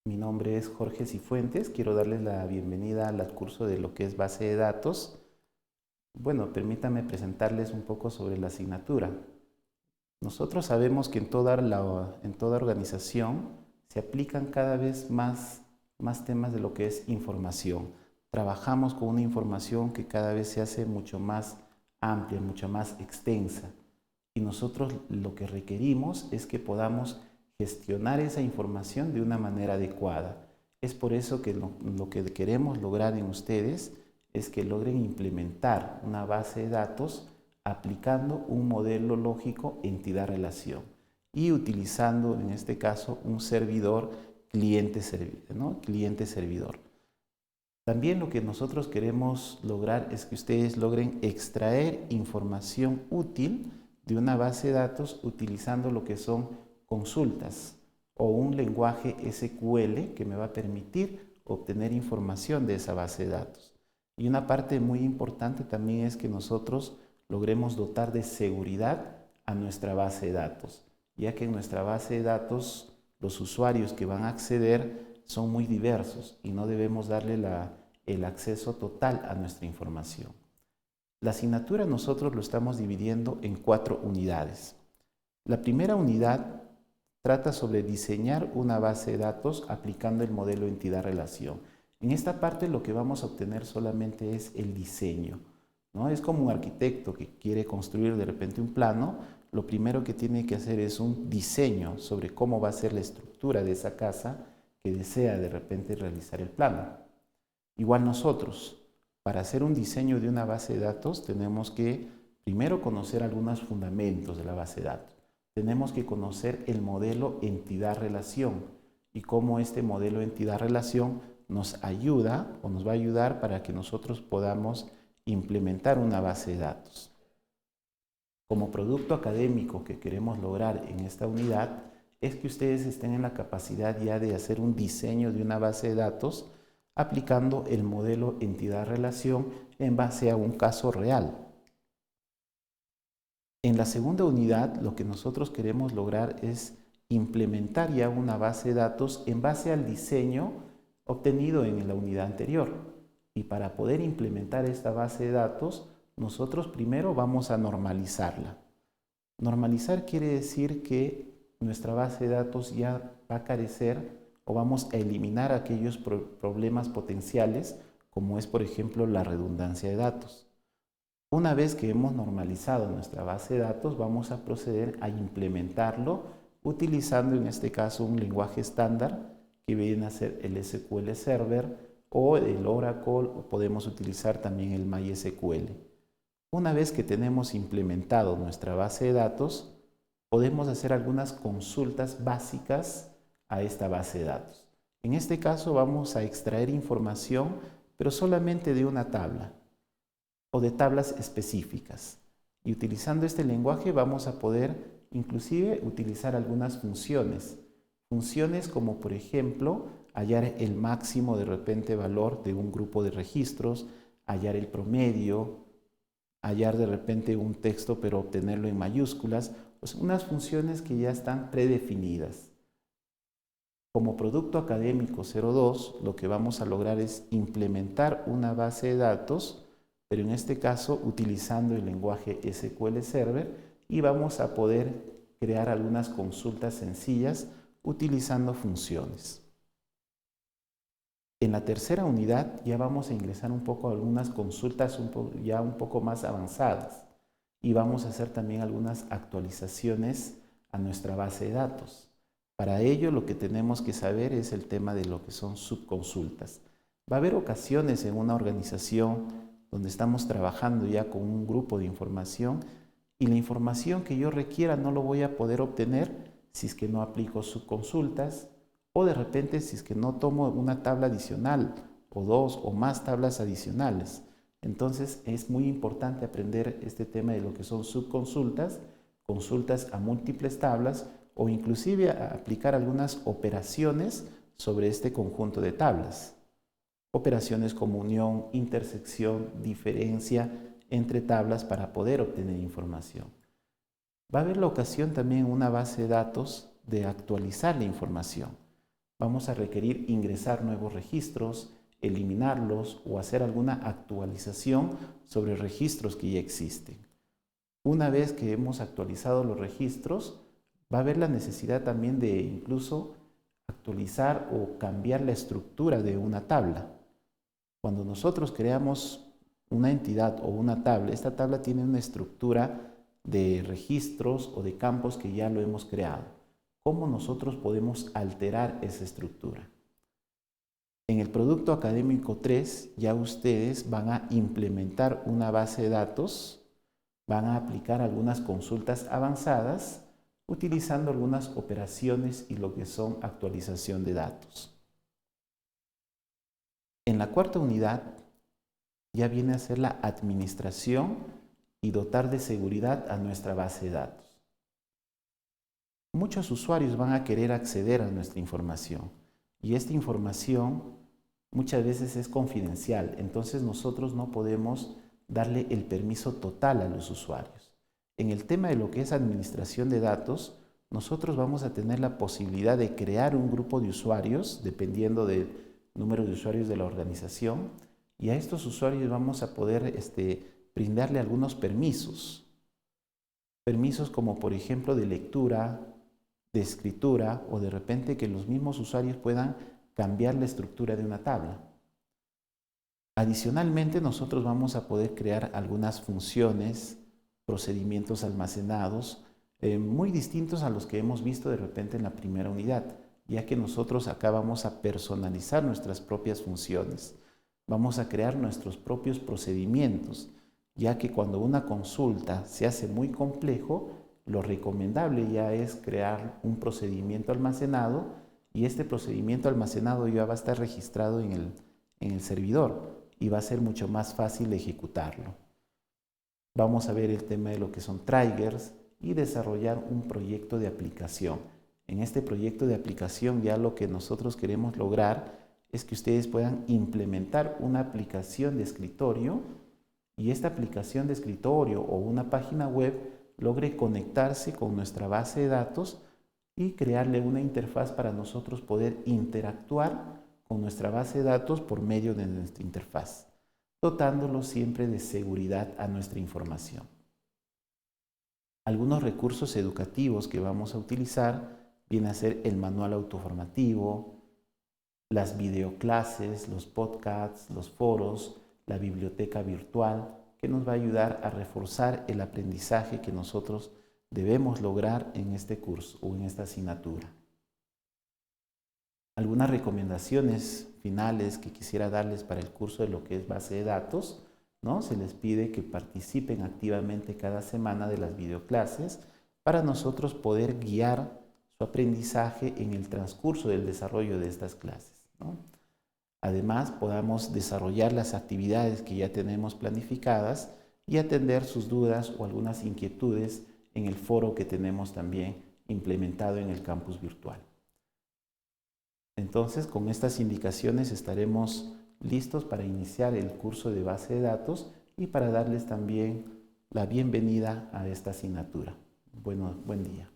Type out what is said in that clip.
Mi nombre es Jorge Cifuentes. Quiero darles la bienvenida al curso de lo que es base de datos. Bueno, permítanme presentarles un poco sobre la asignatura. Nosotros sabemos que en toda organización se aplican cada vez más temas de lo que es información. Trabajamos con una información que cada vez se hace mucho más amplia, mucho más extensa. Y nosotros lo que requerimos es que podamos gestionar esa información de una manera adecuada. Es por eso que lo que queremos lograr en ustedes es que logren implementar una base de datos aplicando un modelo lógico entidad-relación y utilizando en este caso un servidor cliente-servidor. También lo que nosotros queremos lograr es que ustedes logren extraer información útil de una base de datos utilizando lo que son consultas o un lenguaje SQL que me va a permitir obtener información de esa base de datos. Y una parte muy importante también es que nosotros logremos dotar de seguridad a nuestra base de datos, ya que en nuestra base de datos los usuarios que van a acceder son muy diversos y no debemos darle el acceso total a nuestra información. La asignatura nosotros lo estamos dividiendo en 4 unidades. La primera unidad trata sobre diseñar una base de datos aplicando el modelo entidad-relación. En esta parte lo que vamos a obtener solamente es el diseño, ¿no? Es como un arquitecto que quiere construir de repente un plano, lo primero que tiene que hacer es un diseño sobre cómo va a ser la estructura de esa casa que desea de repente realizar el plano. Igual nosotros, para hacer un diseño de una base de datos tenemos que primero conocer algunos fundamentos de la base de datos. Tenemos que conocer el modelo entidad-relación y cómo este modelo entidad-relación nos ayuda o nos va a ayudar para que nosotros podamos implementar una base de datos. Como producto académico que queremos lograr en esta unidad es que ustedes estén en la capacidad ya de hacer un diseño de una base de datos aplicando el modelo entidad-relación en base a un caso real. En la segunda unidad, lo que nosotros queremos lograr es implementar ya una base de datos en base al diseño obtenido en la unidad anterior. Y para poder implementar esta base de datos, nosotros primero vamos a normalizarla. Normalizar quiere decir que nuestra base de datos ya va a carecer o vamos a eliminar aquellos problemas potenciales, como es, por ejemplo, la redundancia de datos. Una vez que hemos normalizado nuestra base de datos, vamos a proceder a implementarlo utilizando en este caso un lenguaje estándar que viene a ser el SQL Server o el Oracle, o podemos utilizar también el MySQL. Una vez que tenemos implementado nuestra base de datos, podemos hacer algunas consultas básicas a esta base de datos. En este caso vamos a extraer información, pero solamente de una tabla o de tablas específicas. Y utilizando este lenguaje vamos a poder inclusive utilizar algunas funciones. Funciones como por ejemplo hallar el máximo de repente valor de un grupo de registros, hallar el promedio, hallar de repente un texto pero obtenerlo en mayúsculas, pues unas funciones que ya están predefinidas. Como producto académico 02 lo que vamos a lograr es implementar una base de datos, pero en este caso utilizando el lenguaje SQL Server y vamos a poder crear algunas consultas sencillas utilizando funciones. En la tercera unidad ya vamos a ingresar un poco a algunas consultas ya un poco más avanzadas y vamos a hacer también algunas actualizaciones a nuestra base de datos. Para ello lo que tenemos que saber es el tema de lo que son subconsultas. Va a haber ocasiones en una organización donde estamos trabajando ya con un grupo de información y la información que yo requiera no lo voy a poder obtener si es que no aplico subconsultas o de repente si es que no tomo una tabla adicional o 2 o más tablas adicionales. Entonces es muy importante aprender este tema de lo que son subconsultas, consultas a múltiples tablas o inclusive a aplicar algunas operaciones sobre este conjunto de tablas. Operaciones como unión, intersección, diferencia entre tablas para poder obtener información. Va a haber la ocasión también en una base de datos de actualizar la información. vamos a requerir ingresar nuevos registros, eliminarlos o hacer alguna actualización sobre registros que ya existen. Una vez que hemos actualizado los registros, va a haber la necesidad también de incluso actualizar o cambiar la estructura de una tabla. Cuando nosotros creamos una entidad o una tabla, esta tabla tiene una estructura de registros o de campos que ya lo hemos creado. ¿Cómo nosotros podemos alterar esa estructura? En el producto académico 3 ya ustedes van a implementar una base de datos, van a aplicar algunas consultas avanzadas utilizando algunas operaciones y lo que son actualización de datos. En la cuarta unidad ya viene a ser la administración y dotar de seguridad a nuestra base de datos. Muchos usuarios van a querer acceder a nuestra información y esta información muchas veces es confidencial, entonces nosotros no podemos darle el permiso total a los usuarios. En el tema de lo que es administración de datos, nosotros vamos a tener la posibilidad de crear un grupo de usuarios, dependiendo del número de usuarios de la organización, y a estos usuarios vamos a poder brindarle algunos permisos. Permisos como por ejemplo de lectura, de escritura o de repente que los mismos usuarios puedan cambiar la estructura de una tabla. Adicionalmente, nosotros vamos a poder crear algunas funciones, procedimientos almacenados, muy distintos a los que hemos visto de repente en la primera unidad, ya que nosotros acá vamos a personalizar nuestras propias funciones. Vamos a crear nuestros propios procedimientos, ya que cuando una consulta se hace muy complejo, lo recomendable ya es crear un procedimiento almacenado y este procedimiento almacenado ya va a estar registrado en el servidor y va a ser mucho más fácil ejecutarlo. Vamos a ver el tema de lo que son triggers y desarrollar un proyecto de aplicación. En este proyecto de aplicación ya lo que nosotros queremos lograr es que ustedes puedan implementar una aplicación de escritorio y esta aplicación de escritorio o una página web logre conectarse con nuestra base de datos y crearle una interfaz para nosotros poder interactuar con nuestra base de datos por medio de nuestra interfaz, dotándolo siempre de seguridad a nuestra información. Algunos recursos educativos que vamos a utilizar viene a ser el manual autoformativo, las videoclases, los podcasts, los foros, la biblioteca virtual, que nos va a ayudar a reforzar el aprendizaje que nosotros debemos lograr en este curso o en esta asignatura. Algunas recomendaciones finales que quisiera darles para el curso de lo que es base de datos, ¿no? Se les pide que participen activamente cada semana de las videoclases para nosotros poder guiar su aprendizaje en el transcurso del desarrollo de estas clases, ¿no? Además, podamos desarrollar las actividades que ya tenemos planificadas y atender sus dudas o algunas inquietudes en el foro que tenemos también implementado en el campus virtual. Entonces, con estas indicaciones estaremos listos para iniciar el curso de base de datos y para darles también la bienvenida a esta asignatura. Buen día.